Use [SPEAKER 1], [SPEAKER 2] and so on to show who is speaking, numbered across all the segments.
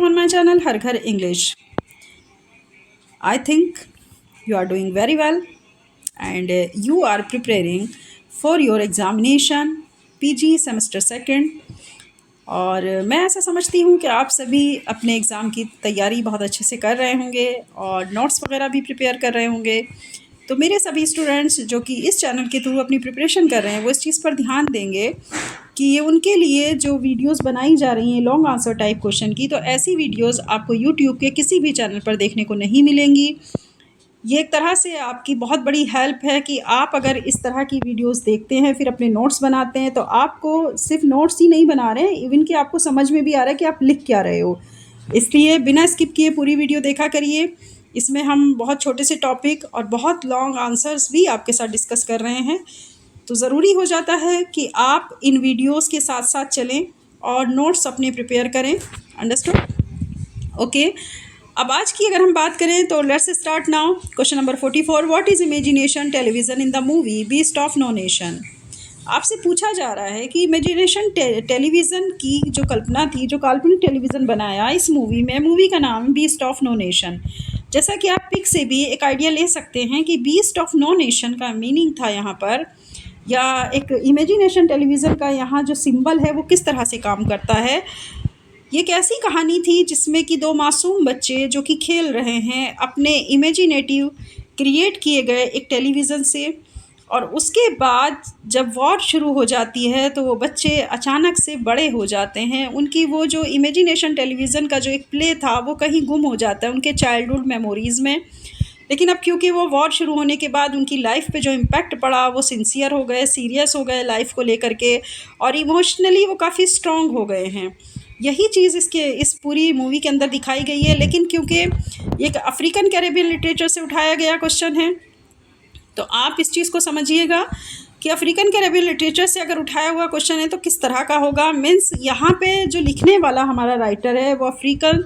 [SPEAKER 1] welcome on my channel Har Ghar English. I think you are doing very well and you are preparing for your examination PG semester second. और मैं ऐसा समझती हूँ कि आप सभी अपने एग्ज़ाम की तैयारी बहुत अच्छे से कर रहे होंगे और नोट्स वगैरह भी प्रिपेयर कर रहे होंगे। तो मेरे सभी स्टूडेंट्स जो कि इस चैनल के थ्रू अपनी प्रिपरेशन कर रहे हैं वो इस चीज़ पर ध्यान देंगे कि ये उनके लिए जो वीडियोस बनाई जा रही हैं लॉन्ग आंसर टाइप क्वेश्चन की, तो ऐसी वीडियोस आपको यूट्यूब के किसी भी चैनल पर देखने को नहीं मिलेंगी। ये एक तरह से आपकी बहुत बड़ी हेल्प है कि आप अगर इस तरह की वीडियोस देखते हैं फिर अपने नोट्स बनाते हैं तो आपको सिर्फ नोट्स ही नहीं बना रहे हैं, इवन कि आपको समझ में भी आ रहा है कि आप लिख क्या रहे हो। इसलिए बिना स्किप किए पूरी वीडियो देखा करिए। इसमें हम बहुत छोटे से टॉपिक और बहुत लॉन्ग आंसर्स भी आपके साथ डिस्कस कर रहे हैं, तो ज़रूरी हो जाता है कि आप इन वीडियोस के साथ साथ चलें और नोट्स अपने प्रिपेयर करें। अंडरस्टूड? ओके। अब आज की अगर हम बात करें तो let's start now. Question number 44, what is imagination television in the movie beast of no nation. आपसे पूछा जा रहा है कि इमेजिनेशन टेलीविज़न की जो कल्पना थी, जो काल्पनिक टेलीविज़न बनाया इस मूवी में, मूवी का नाम बीस्ट ऑफ नो नेशन। जैसा कि आप पिक से भी एक आइडिया ले सकते हैं कि बीस्ट ऑफ नो नेशन का मीनिंग था यहाँ पर, या एक इमेजिनेशन टेलीविज़न का यहाँ जो सिंबल है वो किस तरह से काम करता है। ये एक ऐसी कहानी थी जिसमें कि दो मासूम बच्चे जो कि खेल रहे हैं अपने इमेजिनेटिव क्रिएट किए गए एक टेलीविज़न से, और उसके बाद जब वॉर शुरू हो जाती है तो वो बच्चे अचानक से बड़े हो जाते हैं। उनकी वो जो इमेजिनेशन टेलीविज़न का जो एक प्ले था वो कहीं गुम हो जाता है उनके चाइल्डहुड मेमोरीज़ में। लेकिन अब क्योंकि वो वॉर शुरू होने के बाद उनकी लाइफ पे जो इम्पैक्ट पड़ा, वो सिंसियर हो गए, सीरियस हो गए लाइफ को लेकर के, और इमोशनली वो काफ़ी स्ट्रॉन्ग हो गए हैं। यही चीज़ इस पूरी मूवी के अंदर दिखाई गई है। लेकिन क्योंकि ये एक अफ्रीकन कैरेबियन लिटरेचर से उठाया गया क्वेश्चन है, तो आप इस चीज़ को समझिएगा कि अफ्रीकन कैरेबियन लिटरेचर से अगर उठाया हुआ क्वेश्चन है तो किस तरह का होगा। मीन्स यहाँ पे जो लिखने वाला हमारा राइटर है वो अफ्रीकन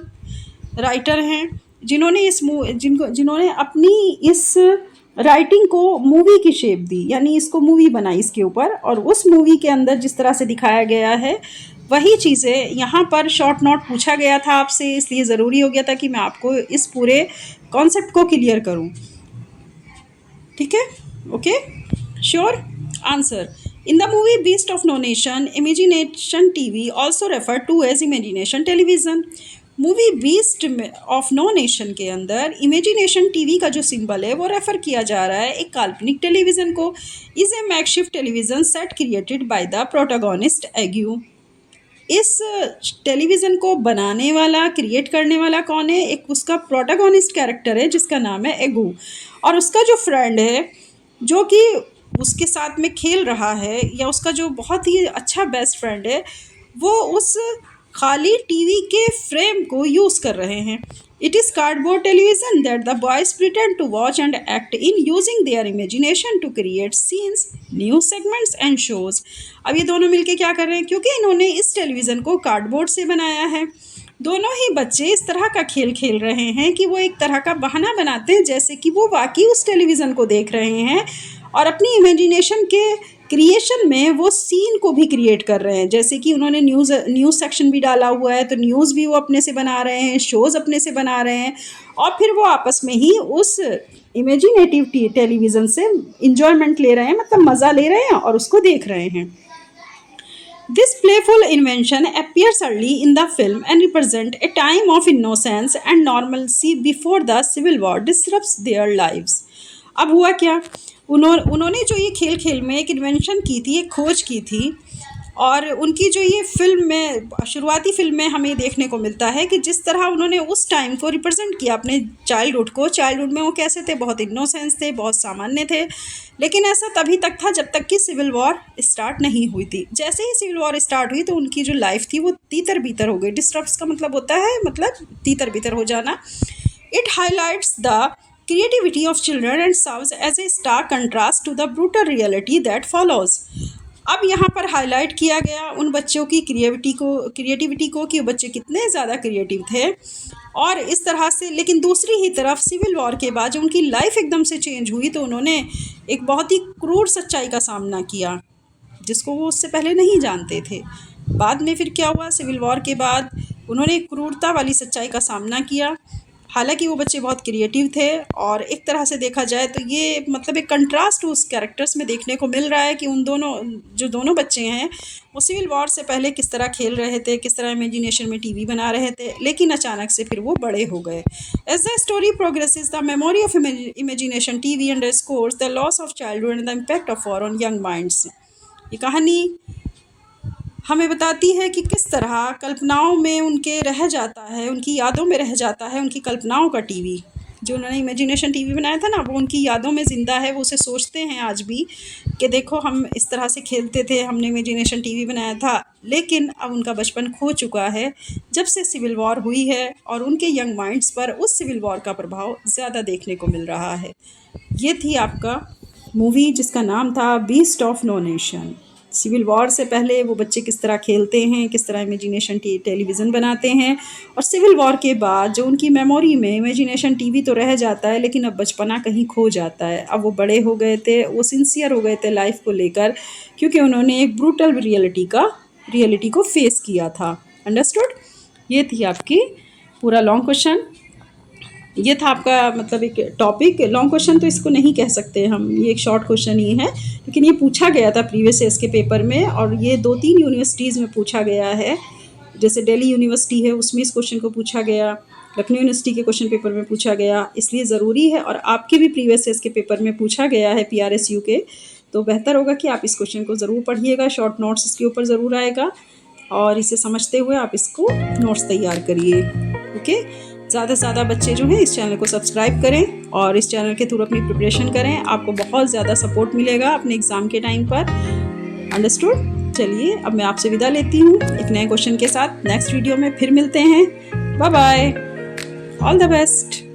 [SPEAKER 1] राइटर हैं जिन्होंने जिन्होंने अपनी इस राइटिंग को मूवी की शेप दी, यानी इसको मूवी बनाई इसके ऊपर, और उस मूवी के अंदर जिस तरह से दिखाया गया है वही चीज़ें यहाँ पर शॉर्ट नोट पूछा गया था आपसे, इसलिए ज़रूरी हो गया था कि मैं आपको इस पूरे कॉन्सेप्ट को क्लियर करूँ। ठीक है? Okay, sure. Answer, in the movie beast of no nation, imagination TV also refer to as imagination television. Movie beast of no nation के अंदर इमेजिनेशन टीवी का जो सिंबल है वो रेफ़र किया जा रहा है एक काल्पनिक टेलीविज़न को। Is a makeshift television set created by the protagonist एग्यू। इस टेलीविज़न को बनाने वाला, क्रिएट करने वाला कौन है? एक उसका प्रोटोगोनिस्ट कैरेक्टर है जिसका नाम है एगू, और उसका जो फ्रेंड है जो कि उसके साथ में खेल रहा है, या उसका जो बहुत ही अच्छा बेस्ट फ्रेंड है, वो उस खाली टीवी के फ्रेम को यूज़ कर रहे हैं। It is cardboard television that the boys pretend to watch and act in using their imagination to create scenes, news segments and shows. अब ये दोनों मिलके क्या कर रहे हैं? क्योंकि इन्होंने इस टेलीविज़न को कार्डबोर्ड से बनाया है, दोनों ही बच्चे इस तरह का खेल खेल रहे हैं कि वो एक तरह का बहाना बनाते हैं जैसे कि वो वाकई उस टेलीविज़न को देख रहे हैं, और अपनी इमेजिनेशन के क्रिएशन में वो सीन को भी क्रिएट कर रहे हैं। जैसे कि उन्होंने न्यूज़ सेक्शन भी डाला हुआ है, तो न्यूज़ भी वो अपने से बना रहे हैं, शोज़ अपने से बना रहे हैं, और फिर वो आपस में ही उस इमेजिनेटिव टेलीविज़न से इंजॉयमेंट ले रहे हैं, मतलब मज़ा ले रहे हैं और उसको देख रहे हैं। This playful invention appears early in the film and represent a time of innocence and normalcy before the civil war disrupts their lives. अब हुआ क्या? उन्होंने जो ये खेल खेल में एक इन्वेंशन की थी, एक खोज की थी, और उनकी जो ये फिल्म में, शुरुआती फिल्म में हमें देखने को मिलता है कि जिस तरह उन्होंने उस टाइम को रिप्रेजेंट किया अपने चाइल्डहुड को। चाइल्डहुड में वो कैसे थे? बहुत इनोसेंस थे, बहुत सामान्य थे। लेकिन ऐसा तभी तक था जब तक कि सिविल वॉर स्टार्ट नहीं हुई थी। जैसे ही सिविल वॉर स्टार्ट हुई तो उनकी जो लाइफ थी वो तीतर बीतर हो गई। डिस्टर्ब्स का मतलब होता है, मतलब तीतर बीतर हो जाना। It highlights the creativity of children and serves as a stark contrast to the brutal reality that follows. अब यहाँ पर हाईलाइट किया गया उन बच्चों की क्रिएटिविटी को कि वो बच्चे कितने ज़्यादा क्रिएटिव थे, और इस तरह से। लेकिन दूसरी ही तरफ सिविल वॉर के बाद जब उनकी लाइफ एकदम से चेंज हुई तो उन्होंने एक बहुत ही क्रूर सच्चाई का सामना किया जिसको वो उससे पहले नहीं जानते थे। बाद में फिर क्या हुआ? सिविल वॉर के बाद उन्होंने क्रूरता वाली सच्चाई का सामना किया। हालांकि वो बच्चे बहुत क्रिएटिव थे और एक तरह से देखा जाए तो ये मतलब एक कंट्रास्ट उस कैरेक्टर्स में देखने को मिल रहा है कि उन दोनों जो दोनों बच्चे हैं वो सिविल वॉर से पहले किस तरह खेल रहे थे, किस तरह इमेजिनेशन में टीवी बना रहे थे, लेकिन अचानक से फिर वो बड़े हो गए। As the story progresses the memory of imagination TV underscores the loss of childhood and the impact of war on young minds. ये कहानी हमें बताती है कि किस तरह कल्पनाओं में उनके रह जाता है, उनकी यादों में रह जाता है उनकी कल्पनाओं का टीवी। जो उन्होंने इमेजिनेशन टीवी बनाया था ना, वो उनकी यादों में ज़िंदा है। वो उसे सोचते हैं आज भी कि देखो हम इस तरह से खेलते थे, हमने इमेजिनेशन टीवी बनाया था। लेकिन अब उनका बचपन खो चुका है जब से सिविल वॉर हुई है, और उनके यंग माइंड्स पर उस सिविल वॉर का प्रभाव ज़्यादा देखने को मिल रहा है। ये थी आपका मूवी जिसका नाम था beast of no nation. Civil war से पहले वो बच्चे किस तरह खेलते हैं, किस तरह इमेजिनेशन टेलीविज़न बनाते हैं, और सिविल वॉर के बाद जो उनकी मेमोरी में इमेजिनेशन टीवी तो रह जाता है, लेकिन अब बचपना कहीं खो जाता है। अब वो बड़े हो गए थे, वो सिंसियर हो गए थे लाइफ को लेकर, क्योंकि उन्होंने एक ब्रूटल रियलिटी को फेस किया था। अंडरस्टूड? ये थी आपकी पूरा लॉन्ग क्वेश्चन। ये था आपका मतलब एक टॉपिक। लॉन्ग क्वेश्चन तो इसको नहीं कह सकते हम, ये एक शॉर्ट क्वेश्चन ही है, लेकिन ये पूछा गया था प्रीवियस ईयर्स के पेपर में, और ये 2-3 यूनिवर्सिटीज़ में पूछा गया है। जैसे दिल्ली यूनिवर्सिटी है, उसमें इस क्वेश्चन को पूछा गया, लखनऊ यूनिवर्सिटी के क्वेश्चन पेपर में पूछा गया, इसलिए ज़रूरी है। और आपके भी प्रीवियस ईयर्स के पेपर में पूछा गया है PRSU के, तो बेहतर होगा कि आप इस क्वेश्चन को ज़रूर पढ़िएगा। शॉर्ट नोट्स इसके ऊपर ज़रूर आएगा, और इसे समझते हुए आप इसको नोट्स तैयार करिए। ओके, ज़्यादा से ज़्यादा बच्चे जो हैं इस चैनल को सब्सक्राइब करें और इस चैनल के थ्रू अपनी प्रिपरेशन करें। आपको बहुत ज़्यादा सपोर्ट मिलेगा अपने एग्ज़ाम के टाइम पर। अंडरस्टूड? चलिए, अब मैं आपसे विदा लेती हूँ एक नए क्वेश्चन के साथ। नेक्स्ट वीडियो में फिर मिलते हैं। Bye bye, all the best.